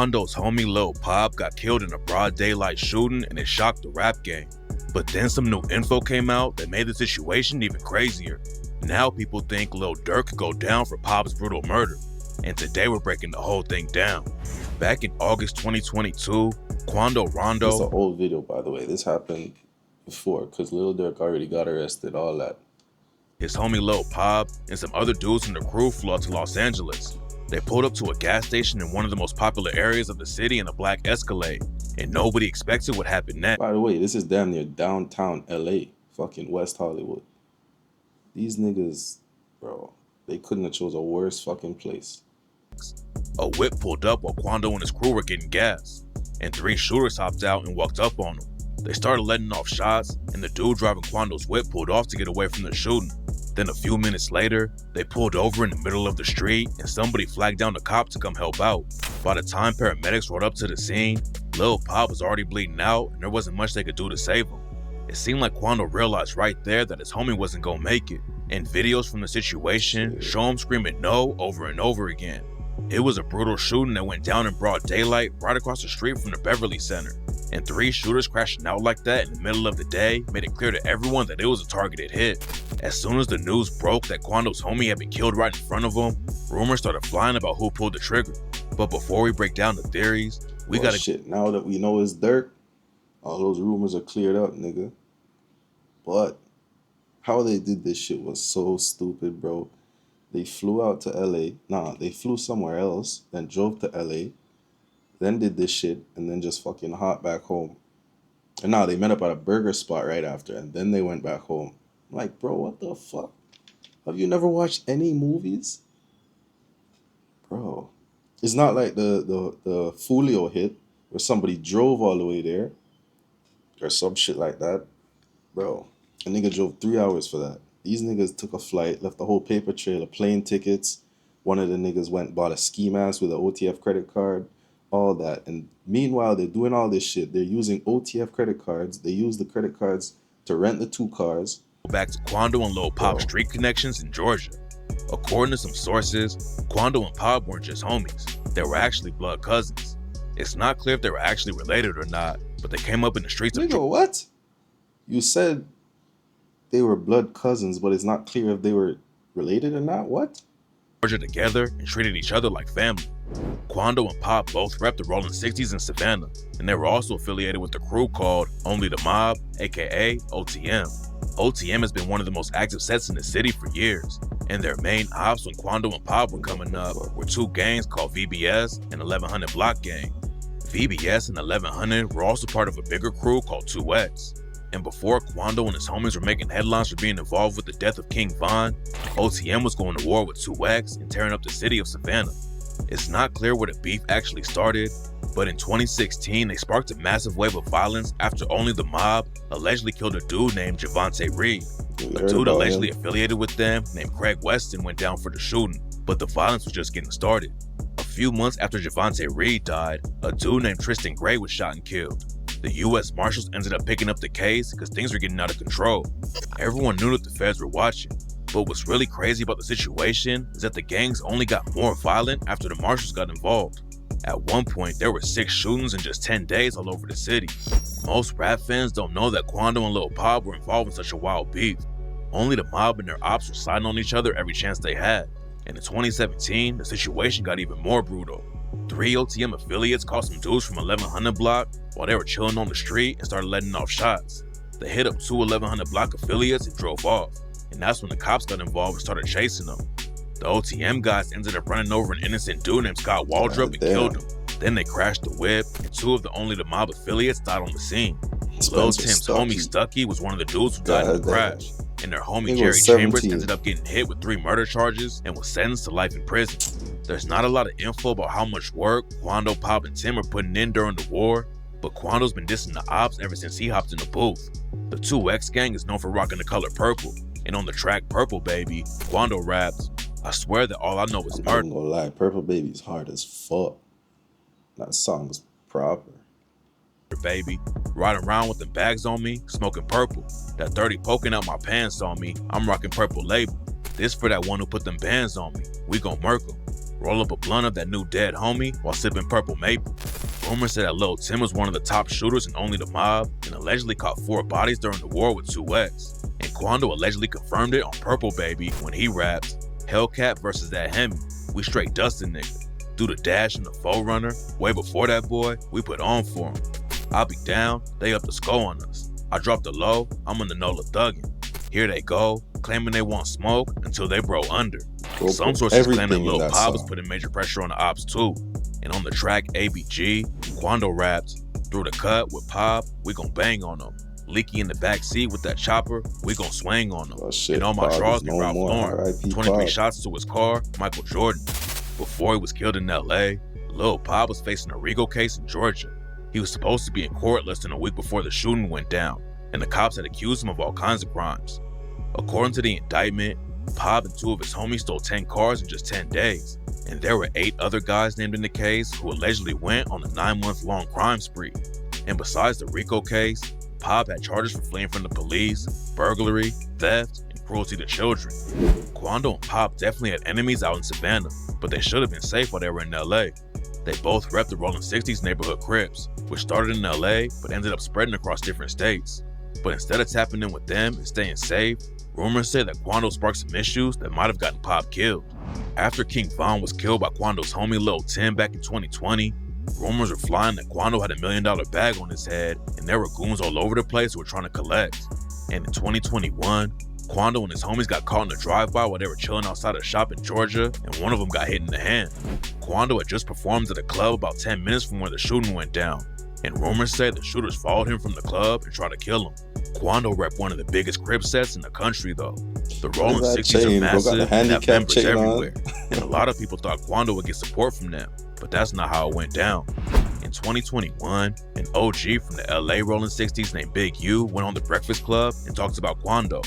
Quando's homie Lil Pop got killed in a broad daylight shooting and it shocked the rap game. But then some new info came out that made the situation even crazier. Now people think Lil Durk could go down for Pop's brutal murder. And today we're breaking the whole thing down. Back in August 2022, Quando Rondo... It's an old video, by the way. This happened before because Lil Durk already got arrested, all that. His homie Lil Pop and some other dudes from the crew flew out to Los Angeles. They pulled up to a gas station in one of the most popular areas of the city in a black Escalade, and nobody expected what happened next. By the way, this is damn near downtown LA, fucking West Hollywood. These niggas, bro, they couldn't have chose a worse fucking place. A whip pulled up while Quando and his crew were getting gas, and 3 shooters hopped out and walked up on them. They started letting off shots, and the dude driving Quando's whip pulled off to get away from the shooting. Then a few minutes later, they pulled over in the middle of the street and somebody flagged down the cop to come help out. By the time paramedics rode up to the scene, Lil Pop was already bleeding out and there wasn't much they could do to save him. It seemed like Quando realized right there that his homie wasn't gonna make it, and videos from the situation show him screaming no over and over again. It was a brutal shooting that went down in broad daylight right across the street from the Beverly Center, and 3 shooters crashing out like that in the middle of the day made it clear to everyone that it was a targeted hit. As soon as the news broke that Quando's homie had been killed right in front of him, rumors started flying about who pulled the trigger. But before we break down the theories, we gotta... Shit, now that we know it's Durk, all those rumors are cleared up, nigga. But how they did this shit was so stupid, bro. They flew out to LA. Nah, they flew somewhere else, then drove to LA, then did this shit, and then just fucking hot back home. And now they met up at a burger spot right after, and then they went back home. I'm like, bro, what the fuck? Have you never watched any movies? Bro. It's not like the Fulio hit where somebody drove all the way there or some shit like that. Bro, a nigga drove 3 hours for that. These niggas took a flight, left the whole paper trail of plane tickets. One of the niggas went and bought a ski mask with an OTF credit card, all that. And meanwhile, they're doing all this shit. They're using OTF credit cards. They use the credit cards to rent the 2 cars. Back to Quando and Lil Pop's street connections in Georgia. According to some sources, Quando and Pop weren't just homies. They were actually blood cousins. It's not clear if they were actually related or not, but they came up in the streets of Nigga, what? You said they were blood cousins, but it's not clear if they were related or not? What? Georgia together and treated each other like family. Quando and Pop both repped the Rolling 60s in Savannah, and they were also affiliated with the crew called Only the Mob, aka OTM. OTM has been one of the most active sets in the city for years, and their main ops when Quando and Pop were coming up were 2 gangs called VBS and 1100 Block Gang. VBS and 1100 were also part of a bigger crew called 2X. And before Quando and his homies were making headlines for being involved with the death of King Von, OTM was going to war with 2X and tearing up the city of Savannah. It's not clear where the beef actually started, but in 2016 they sparked a massive wave of violence after Only the Mob allegedly killed a dude named Javante Reed. A dude allegedly affiliated with them named Craig Weston went down for the shooting, but the violence was just getting started. A few months after Javante Reed died, a dude named Tristan Gray was shot and killed. The US Marshals ended up picking up the case because things were getting out of control. Everyone knew that the feds were watching, but what's really crazy about the situation is that the gangs only got more violent after the Marshals got involved. At one point, there were 6 shootings in just 10 days all over the city. Most rap fans don't know that Quando and Lil Pop were involved in such a wild beef. Only the Mob and their ops were sliding on each other every chance they had. And in 2017, the situation got even more brutal. 3 OTM affiliates caught some dudes from 1100 Block while they were chilling on the street and started letting off shots. They hit up 2 1100 Block affiliates and drove off, and that's when the cops got involved and started chasing them. The OTM guys ended up running over an innocent dude named Scott Waldrop and killed him. Then they crashed the whip, and 2 of the Only the Mob affiliates died on the scene. Lil Tim's homie Stucky was one of the dudes who died in the crash, and their homie Jerry Chambers ended up getting hit with 3 murder charges and was sentenced to life in prison. There's not a lot of info about how much work Quando, Pop, and Tim are putting in during the war, but Quando's been dissing the ops ever since he hopped in the booth. The 2X gang is known for rocking the color purple, and on the track Purple Baby, Quando raps, "I swear that all I know is murder." I'm gonna lie, Purple Baby's hard as fuck. That song's proper. Baby, riding around with the bags on me, smoking purple. That 30 poking out my pants on me, I'm rocking purple label. This for that one who put them bands on me, we gon' murk 'em. roll up a blunt of that new dead homie while sipping purple maple. Rumors say that Lil Tim was one of the top shooters in Only the Mob and allegedly caught 4 bodies during the war with 2X. And Quando allegedly confirmed it on Purple Baby when he rapped, "Hellcat versus that Hemi, we straight dustin' nigga. Do the dash and the forerunner, way before that boy, we put on for him. I'll be down, they up the skull on us. I dropped the low, I'm in the NOLA thuggin'. Here they go, claiming they want smoke until they bro under." Some sources claim that Lil Pop was putting major pressure on the ops too. And on the track ABG, Quando rapped, "Through the cut with Pop, we gon' bang on them. Leaky in the back seat with that chopper, we gon' swing on them. And all my draws be Ralph Lauren. 23 shots to his car, Michael Jordan." Before he was killed in LA, Lil Pop was facing a RICO case in Georgia. He was supposed to be in court less than a week before the shooting went down, and the cops had accused him of all kinds of crimes. According to the indictment, Pop and 2 of his homies stole 10 cars in just 10 days, and there were 8 other guys named in the case who allegedly went on a 9-month-long crime spree. And besides the RICO case, Pop had charges for fleeing from the police, burglary, theft, and cruelty to children. Quando and Pop definitely had enemies out in Savannah, but they should have been safe while they were in LA. They both repped the Rolling 60s neighborhood Crips, which started in LA but ended up spreading across different states. But instead of tapping in with them and staying safe, rumors say that Quando sparked some issues that might have gotten Pop killed. After King Von was killed by Quando's homie Lil Tim back in 2020, rumors were flying that Quando had $1 million bag on his head and there were goons all over the place who were trying to collect. And in 2021, Quando and his homies got caught in a drive-by while they were chilling outside a shop in Georgia, and one of them got hit in the hand. Quando had just performed at a club about 10 minutes from where the shooting went down, and rumors say the shooters followed him from the club and tried to kill him. Quando repped one of the biggest Crip sets in the country though. The Rolling 60s are massive and have members everywhere, and a lot of people thought Quando would get support from them, but that's not how it went down. In 2021, an OG from the LA Rolling 60s named Big U went on The Breakfast Club and talked about Quando.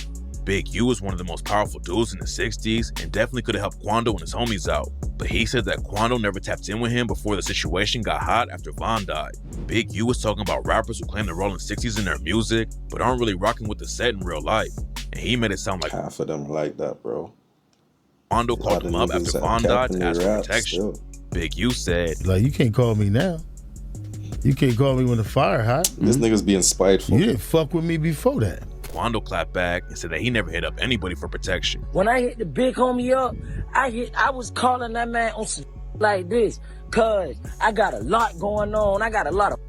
Big U was one of the most powerful dudes in the 60s and definitely could have helped Quando and his homies out. But he said that Quando never tapped in with him before the situation got hot after Von died. Big U was talking about rappers who claim the Rolling 60s in their music, but aren't really rocking with the set in real life. And he made it sound like half of them are like that, bro. Quando called him up after Von died to ask for protection. Big U said, "Like, you can't call me now. You can't call me when the fire hot. This nigga's being spiteful. You didn't fuck with me before that." Quando clapped back and said that he never hit up anybody for protection. "When I hit the big homie up, I was calling that man on some like this, cause I got a lot going on. I got a lot of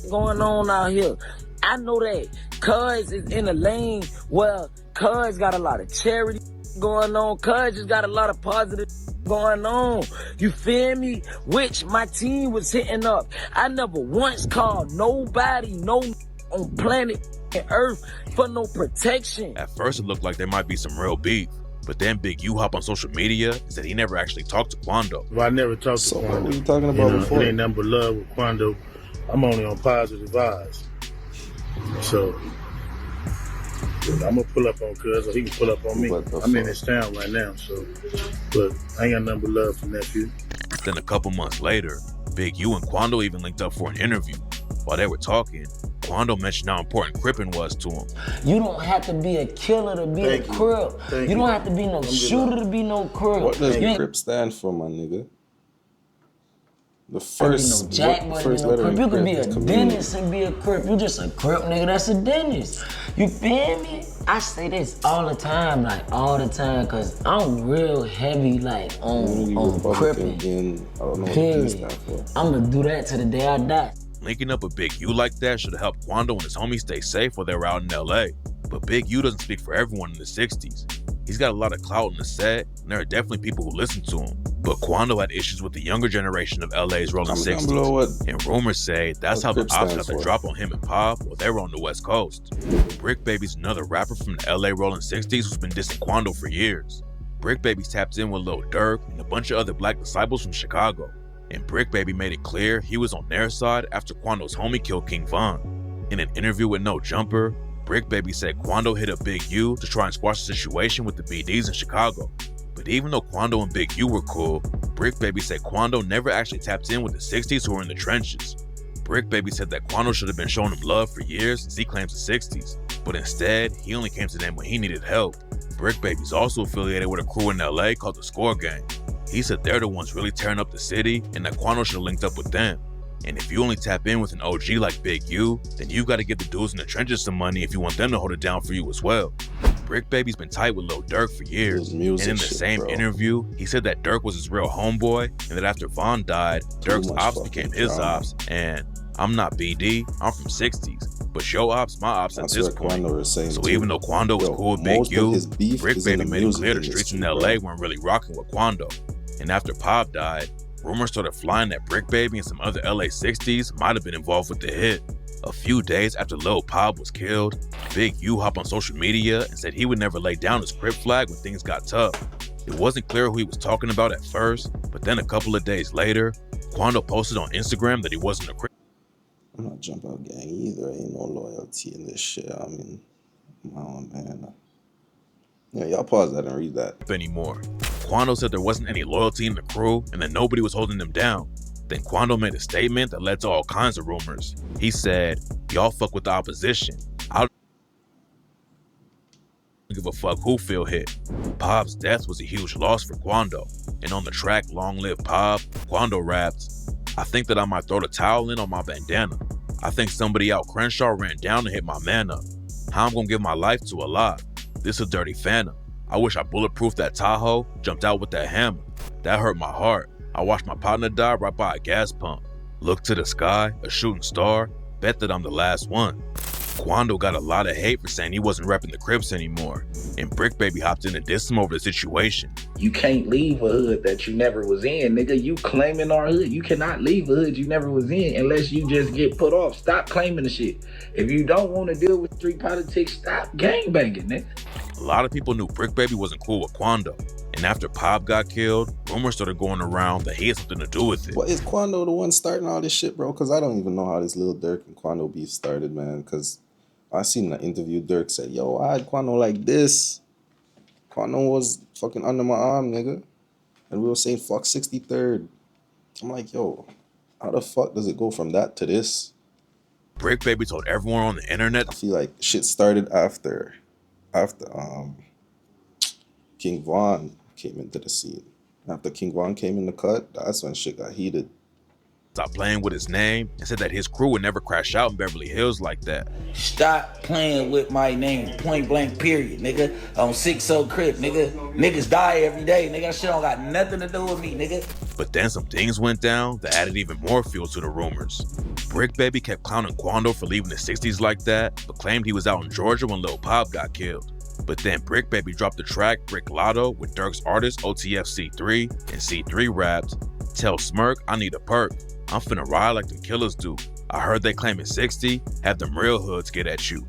going on out here. I know that cuz is in a lane where cuz got a lot of charity going on. Cuz just got a lot of positive going on. You feel me? Which my team was hitting up. I never once called nobody, no on planet Earth for no protection." At first it looked like there might be some real beef, but then Big U hopped on social media and said he never actually talked to Quando. Well, I never talked to Quando. What were you talking about before? It ain't nothing but love with Quando. I'm only on positive vibes. So I'm gonna pull up on Cuz, or he can pull up on me. I'm in this town right now, so but I ain't got nothing but love for nephew. Then a couple months later, Big U and Quando even linked up for an interview. While they were talking, Quando mentioned how important Crippin' was to him. "You don't have to be a killer to be a Crip. You don't have to be no shooter to be no Crip." What does Crip stand for, my nigga? The You first, know, Jack, first letter in You could be Crip a is dentist and be a Crip. You just a Crip nigga that's a dentist. You feel me? I say this all the time, cause I'm real heavy like on Crippin'. I don't know what Period. stand for. I'm gonna do that to the day I die. Linking up with Big U like that should have helped Quando and his homies stay safe while they were out in LA. But Big U doesn't speak for everyone in the 60s. He's got a lot of clout in the set, and there are definitely people who listen to him. But Quando had issues with the younger generation of LA's Rolling 60s. And rumors say that's how the ops got the drop on him and Pop while they were on the West Coast. Brick Baby's another rapper from the LA Rolling 60s who's been dissing Quando for years. Brick Baby's tapped in with Lil Durk and a bunch of other black disciples from Chicago. And Brick Baby made it clear he was on their side after Quando's homie killed King Von. In an interview with No Jumper, Brick Baby said Quando hit up Big U to try and squash the situation with the BDs in Chicago. But even though Quando and Big U were cool, Brick Baby said Quando never actually tapped in with the 60s who were in the trenches. Brick Baby said that Quando should have been showing him love for years since he claims the 60s, but instead, he only came to them when he needed help. Brick Baby's also affiliated with a crew in LA called the Score Gang. He said they're the ones really tearing up the city and that Quando should have linked up with them. And if you only tap in with an OG like Big U, then you gotta give the dudes in the trenches some money if you want them to hold it down for you as well. Brick Baby's been tight with Lil Durk for years, and in the same interview, he said that Durk was his real homeboy, and that after Von died, Durk's ops became his ops, and I'm not BD, I'm from 60s, but your ops, my ops at this point. So even though Quando was cool with Big U, Brick Baby made it clear the streets in LA weren't really rocking with Quando. And after Pop died, rumors started flying that Brick Baby and some other LA 60s might have been involved with the hit. A few days after Lil Pop was killed, Big U hopped on social media and said he would never lay down his Crip flag when things got tough. It wasn't clear who he was talking about at first, but then a couple of days later, Quando posted on Instagram that he wasn't a Crip. I'm not jump out gang either. Ain't no loyalty in this shit. I mean, oh man. Yeah, y'all pause that and read that. Anymore. Quando said there wasn't any loyalty in the crew and that nobody was holding him down. Then Quando made a statement that led to all kinds of rumors. He said, y'all fuck with the opposition. I don't give a fuck who feel hit. Pop's death was a huge loss for Quando. And on the track Long Live Pop, Quando rapped, I think that I might throw the towel in on my bandana. I think somebody out Crenshaw ran down and hit my man up. How I'm gonna give my life to Allah? This a dirty phantom. I wish I bulletproofed that Tahoe, jumped out with that hammer. That hurt my heart. I watched my partner die right by a gas pump. Look to the sky, a shooting star, bet that I'm the last one. Quando got a lot of hate for saying he wasn't repping the Crips anymore, and Brick Baby hopped in and dissed him over the situation. You can't leave a hood that you never was in, nigga. You claiming our hood. You cannot leave a hood you never was in unless you just get put off. Stop claiming the shit. If you don't want to deal with street politics, stop gangbanging, nigga. A lot of people knew Brick Baby wasn't cool with Quando, and after Pop got killed, rumors started going around that he had something to do with it. But is Quando the one starting all this shit, bro? Because I don't even know how this Lil Durk and Quando beef started, man. Because I seen an interview, Durk said, yo, I had Quando like this. Quando was fucking under my arm, nigga. And we were saying, fuck 63rd. I'm like, yo, how the fuck does it go from that to this? Brick Baby told everyone on the internet. I feel like shit started after King Von came into the scene. After King Von came in the cut, that's when shit got heated. Stopped playing with his name and said that his crew would never crash out in Beverly Hills like that. Stop playing with my name, point blank period, nigga. On 6-0 Crip, nigga. Niggas die every day, nigga. That shit don't got nothing to do with me, nigga. But then some things went down that added even more fuel to the rumors. Brick Baby kept clowning Quando for leaving the 60s like that, but claimed he was out in Georgia when Lil Pop got killed. But then Brick Baby dropped the track Brick Lotto with Durk's artist OTF C3, and C3 rapped, tell Smirk I need a perk. I'm finna ride like them killers do. I heard they claiming 60, have them real hoods get at you.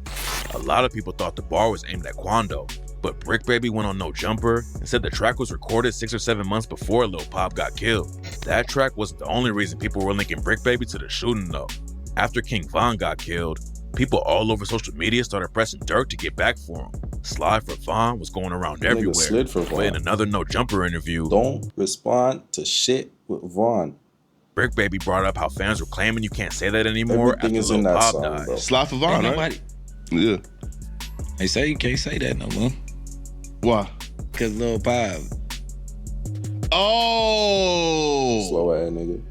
A lot of people thought the bar was aimed at Quando, but Brick Baby went on No Jumper and said the track was recorded 6 or 7 months before Lil Pop got killed. That track wasn't the only reason people were linking Brick Baby to the shooting though. After King Von got killed, people all over social media started pressing Durk to get back for him. Slide for Von was going around everywhere, but in another No Jumper interview, don't respond to shit with Von. Brick Baby brought up how fans were claiming you can't say that anymore after Lil Pop died. Bro. Slide for Von, right? Yeah. They say you can't say that no more. Why? Cause Lil Pop. Oh. Slow ass nigga.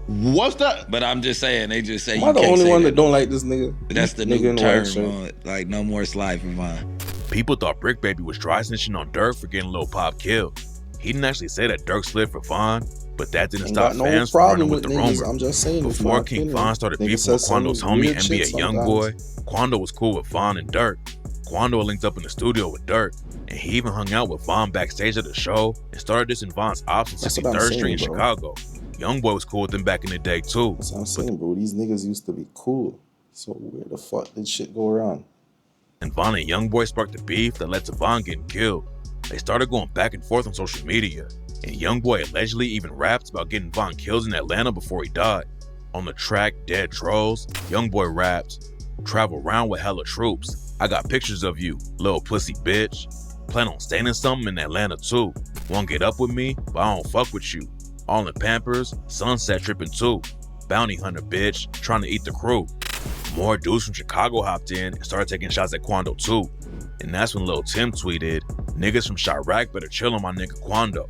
What's that? But I'm just saying, they just say Am I the only one that don't like this nigga? That's the new term, like no more Slide for Von. People thought Brick Baby was dry snitching on Durk for getting Lil Pop killed. He didn't actually say that Durk slid for Von, but that didn't stop fans from running with the rumor. I'm just saying, before King Von started beefing with Quando's homie NBA Youngboy, Quando was cool with Von and Durk. Quando linked up in the studio with Durk, and he even hung out with Von backstage at the show and started dissing Von's ops on 63rd Street in Chicago. Youngboy was cool with them back in the day too. That's what I'm saying, bro. These niggas used to be cool. So where the fuck did shit go around? And Von and Youngboy sparked a beef that led to Von getting killed. They started going back and forth on social media, and Youngboy allegedly even rapped about getting Von killed in Atlanta before he died. On the track Dead Trolls, Youngboy rapped, travel around with hella troops. I got pictures of you, little pussy bitch. Plan on staying in something in Atlanta too. Won't get up with me, but I don't fuck with you. All in Pampers, sunset tripping too. Bounty hunter bitch, trying to eat the crew. More dudes from Chicago hopped in and started taking shots at Quando too. And that's when Lil Tim tweeted, niggas from Chirac better chill on my nigga Quando.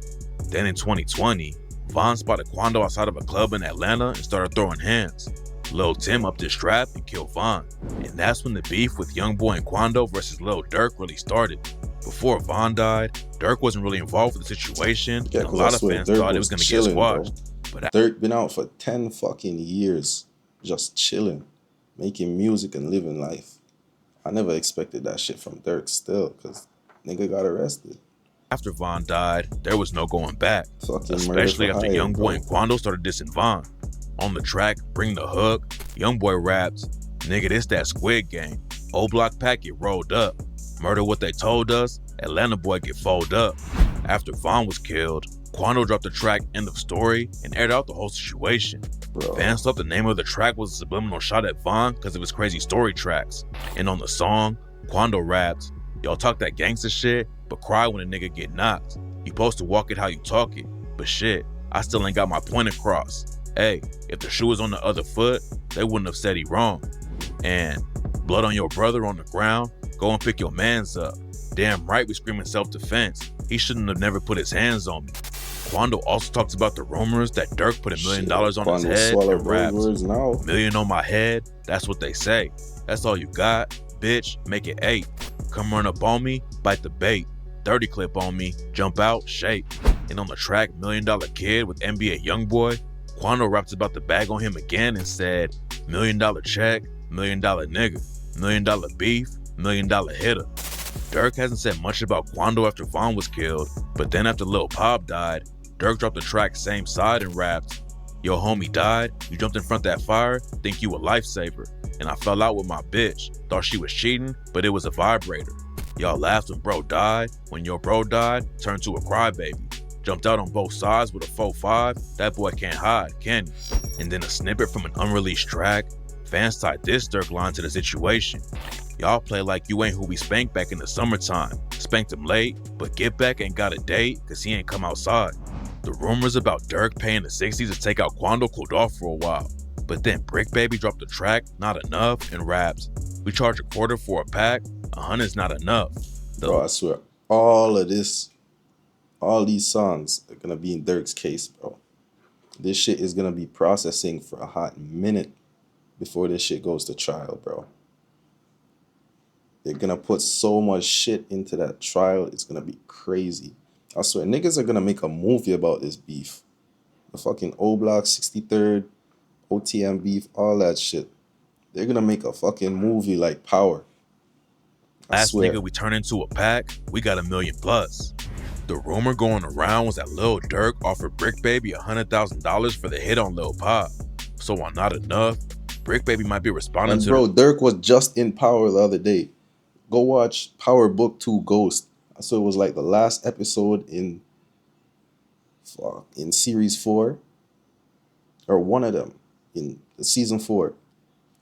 Then in 2020, Von spotted Quando outside of a club in Atlanta and started throwing hands. Lil Tim upped his strap and killed Von. And that's when the beef with Youngboy and Quando versus Lil Durk really started. Before Von died, Durk wasn't really involved with the situation, and a lot of fans thought it was going to get squashed. But Durk been out for 10 fucking years, just chilling, making music and living life. I never expected that shit from Durk still, because nigga got arrested. After Von died, there was no going back, especially after Youngboy and Quando started dissing Von. On the track, Bring the Hook, Youngboy raps, "Nigga, this that Squid Game. Old block pack get rolled up. Murder what they told us, Atlanta boy get folded up." After Von was killed, Quando dropped the track End of Story and aired out the whole situation. Fans thought the name of the track was a subliminal shot at Von because of his crazy story tracks. And on the song, Quando raps, "Y'all talk that gangster shit, but cry when a nigga get knocked. You supposed to walk it how you talk it, but shit, I still ain't got my point across. Hey, if the shoe was on the other foot, they wouldn't have said he wrong. And blood on your brother on the ground, go and pick your mans up. Damn right we screaming self-defense. He shouldn't have never put his hands on me." Quando also talks about the rumors that Durk put $1 million on his head and raps, "Million on my head, that's what they say. That's all you got, bitch, make it 8. Come run up on me, bite the bait. 30 clip on me, jump out, shake." And on the track $1 Million Kid with NBA Youngboy, Quando raps about the bag on him again and said, $1 million check, $1 million nigga, $1 million beef, $1 million hitter. Durk hasn't said much about Quando after Von was killed, but then after Lil Pop died, Durk dropped the track Same Side and rapped, "Yo homie died, you jumped in front that fire, think you a lifesaver. And I fell out with my bitch, thought she was cheating, but it was a vibrator. Y'all laughed when bro died, when your bro died, turned to a crybaby. Jumped out on both sides with a 4-5, that boy can't hide, can he?" And then a snippet from an unreleased track, fans tied this Durk line to the situation. "Y'all play like you ain't who we spanked back in the summertime. Spanked him late, but Get Back ain't got a date cause he ain't come outside." The rumors about Durk paying the 60s to take out Quando cooled off for a while. But then Brick Baby dropped the track Not Enough and raps, "We charge a quarter for a pack, 100's not enough." Bro, I swear, all these songs are gonna be in Durk's case, bro. This shit is gonna be processing for a hot minute before this shit goes to trial, bro. They're gonna put so much shit into that trial, it's gonna be crazy. I swear, niggas are gonna make a movie about this beef. The fucking O Block, 63rd, OTM beef, all that shit. They're gonna make a fucking movie like Power. Last nigga we turn into a pack, we got $1 million plus. The rumor going around was that Lil Durk offered Brick Baby $100,000 for the hit on Lil Pop. So on Not Enough, Brick Baby might be responding to. Bro, Durk was just in Power the other day. Go watch Power Book 2 Ghost. So it was like the last episode in series 4, or one of them in season 4.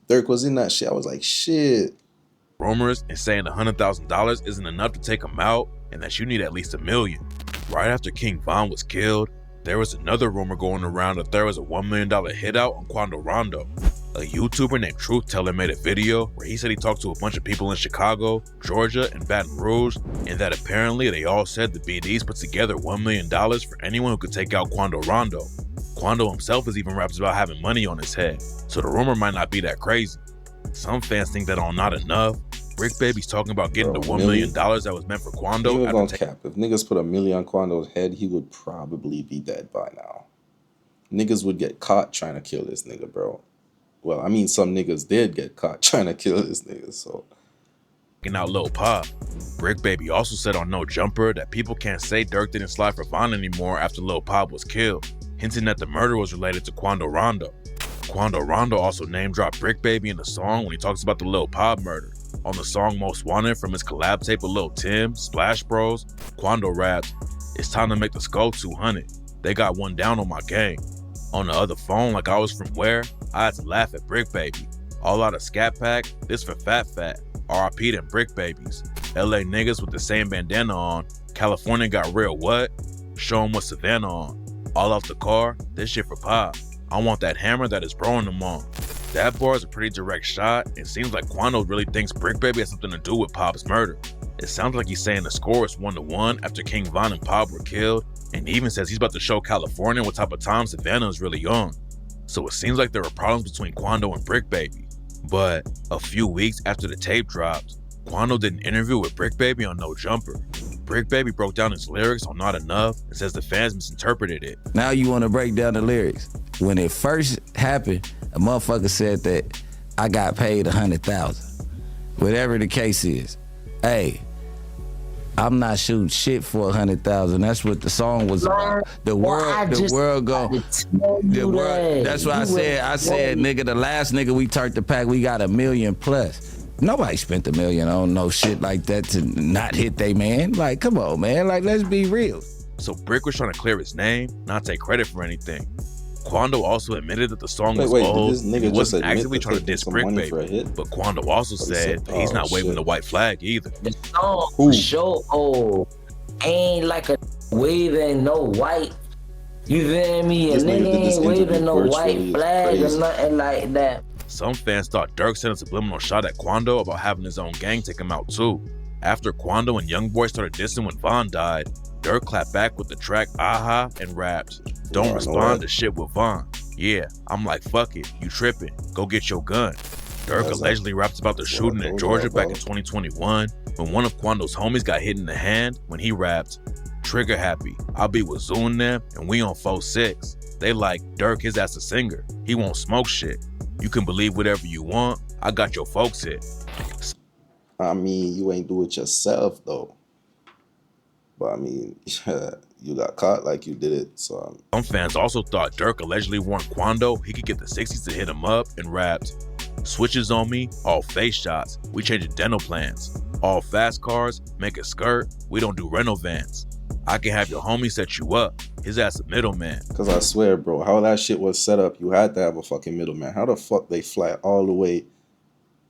Durk was in that shit. I was like, shit. Rumors and saying $100,000 isn't enough to take him out, and that you need at least $1 million. Right after King Von was killed, there was another rumor going around that there was a $1 million hit out on Quando Rondo. A YouTuber named Truth Teller made a video where he said he talked to a bunch of people in Chicago, Georgia, and Baton Rouge, and that apparently they all said the BDs put together $1 million for anyone who could take out Quando Rondo. Quando himself has even raps about having money on his head, so the rumor might not be that crazy. Some fans think that on Not Enough, Brick Baby's talking about getting the $1 million that was meant for Quando. If niggas put $1 million on Quando's head, he would probably be dead by now. Niggas would get caught trying to kill this nigga, bro. Well, I mean, some niggas did get caught trying to kill this nigga, so. And out Lil Pop. Brick Baby also said on No Jumper that people can't say Durk didn't slide for Von anymore after Lil Pop was killed, hinting that the murder was related to Quando Rondo. Quando Rondo also name-dropped Brick Baby in the song when he talks about the Lil Pop murder. On the song Most Wanted from his collab tape with Lil Tim, Splash Bros, Quando raps, "It's time to make the skull 200. They got one down on my gang. On the other phone like I was from where, I had to laugh at Brick Baby. All out of Scat Pack, this for Fat Fat. RIP them Brick Babies. LA niggas with the same bandana on. California got real what? Show 'em what Savannah on. All out the car, this shit for Pop. I want that hammer that is throwing them on." That bar is a pretty direct shot. It seems like Quando really thinks Brick Baby has something to do with Pop's murder. It sounds like he's saying the score is 1-1 after King Von and Pop were killed, and he even says he's about to show California what type of time Savannah is really on. So it seems like there were problems between Quando and Brick Baby. But a few weeks after the tape dropped, Quando did an interview with Brick Baby on No Jumper. Brick Baby broke down his lyrics on Not Enough and says the fans misinterpreted it. Now you want to break down the lyrics. When it first happened, a motherfucker said that I got paid $100,000. Whatever the case is. Hey, I'm not shooting shit for $100,000. That's what the song was about. The world go. The world. That's why I said, nigga, the last nigga we turned the pack, we got $1 million plus. Nobody spent $1 million on no shit like that to not hit they man. Like, come on, man. Like, let's be real. So Brick was trying to clear his name, not take credit for anything. Quando also admitted that the song was old. He wasn't actively trying to diss Brick Baby, but Quando also said that he's not waving the white flag either. The song for sure old. Ain't like a waving no white. You feel me? A nigga ain't waving no white flag or nothing like that. Some fans thought Durk sent a subliminal shot at Quando about having his own gang take him out too. After Quando and Youngboy started dissing when Von died, Durk clapped back with the track Aha and rapped, "Don't respond to shit with Von. Yeah, I'm like, fuck it, you tripping, go get your gun." Durk allegedly raps about the shooting in Georgia back in 2021 when one of Quando's homies got hit in the hand when he rapped, "Trigger happy, I'll be with Zoo and them and we on 4-6. They like, Durk, his ass a singer, he won't smoke shit. You can believe whatever you want, I got your folks hit." I mean, you ain't do it yourself though. But I mean, you got caught like you did it, so. Some fans also thought Durk allegedly warned Quando he could get the 60s to hit him up and rapped, "Switches on me, all face shots, we changing dental plans. All fast cars, make a skirt, we don't do rental vans. I can have your homie set you up, his ass a middleman." Cause I swear, bro, how that shit was set up, you had to have a fucking middleman. How the fuck they fly all the way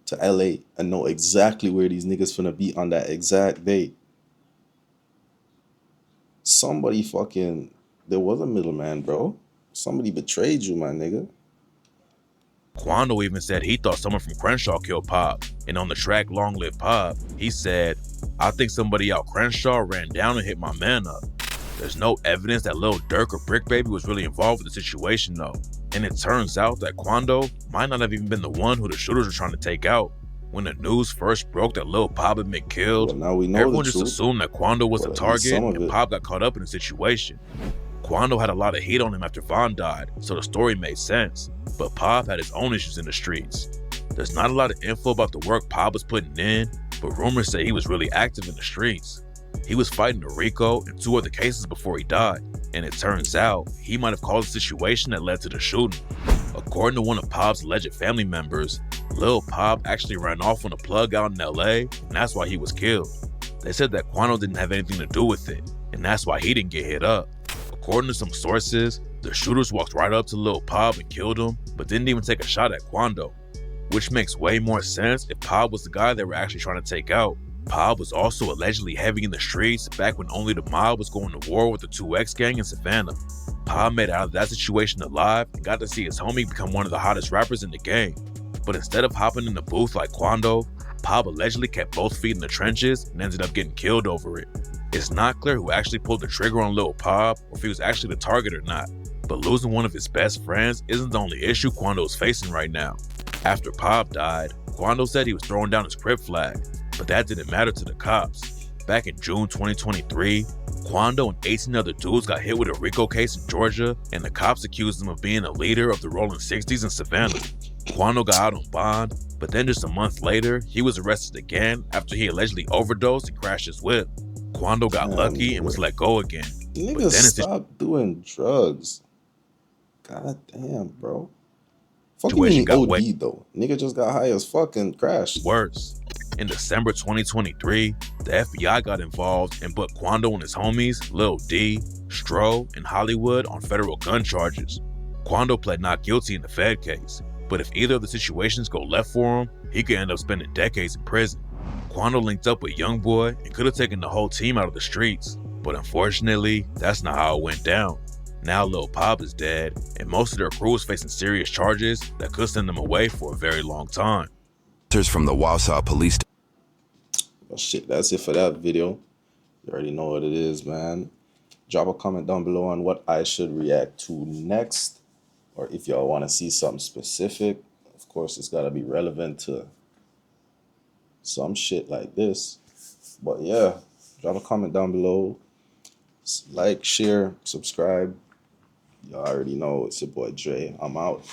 to LA and know exactly where these niggas finna be on that exact day? Somebody fucking, there was a middleman, bro. Somebody betrayed you, my nigga. Quando even said he thought someone from Crenshaw killed Pop, and on the track Long Live Pop, he said, "I think somebody out Crenshaw ran down and hit my man up." There's no evidence that Lil Durk or Brick Baby was really involved with the situation though, and it turns out that Quando might not have even been the one who the shooters were trying to take out. When the news first broke that Lil Pop had been killed, now we know everyone just assumed that Quando was the target and Pop got caught up in the situation. Quando had a lot of hate on him after Von died, so the story made sense, but Pop had his own issues in the streets. There's not a lot of info about the work Pop was putting in, but rumors say he was really active in the streets. He was fighting a RICO and 2 other cases before he died, and it turns out he might have caused the situation that led to the shooting. According to one of Pop's alleged family members, Lil Pop actually ran off on a plug out in LA, and that's why he was killed. They said that Quando didn't have anything to do with it, and that's why he didn't get hit up. According to some sources, the shooters walked right up to Lil Pop and killed him, but didn't even take a shot at Quando, which makes way more sense if Pop was the guy they were actually trying to take out. Pop was also allegedly heavy in the streets back when Only the Mob was going to war with the 2X gang in Savannah. Pop made it out of that situation alive and got to see his homie become one of the hottest rappers in the game. But instead of hopping in the booth like Quando, Pop allegedly kept both feet in the trenches and ended up getting killed over it. It's not clear who actually pulled the trigger on Lil Pop or if he was actually the target or not, but losing one of his best friends isn't the only issue Quando is facing right now. After Pop died, Quando said he was throwing down his Crip flag, but that didn't matter to the cops. Back in June 2023, Quando and 18 other dudes got hit with a RICO case in Georgia, and the cops accused him of being a leader of the Rolling 60s in Savannah. Quando got out on bond, but then just a month later, he was arrested again after he allegedly overdosed and crashed his whip. Quando got lucky and was let go again. Niggas stop doing drugs. God damn, bro. Fuck you mean OD though? Nigga just got high as fuck and crashed. Worse. In December 2023, the FBI got involved and put Quando and his homies, Lil D, Stro, and Hollywood on federal gun charges. Quando pled not guilty in the Fed case, but if either of the situations go left for him, he could end up spending decades in prison. Quando linked up with Youngboy and could have taken the whole team out of the streets, but unfortunately, that's not how it went down. Now Lil Pop is dead, and most of their crew is facing serious charges that could send them away for a very long time. From the Wausau Police. But shit, that's it for that video. You already know what it is, man. Drop a comment down below on what I should react to next. Or if y'all want to see something specific. Of course, it's got to be relevant to some shit like this. But yeah, drop a comment down below. Like, share, subscribe. Y'all already know it's your boy Dre. I'm out.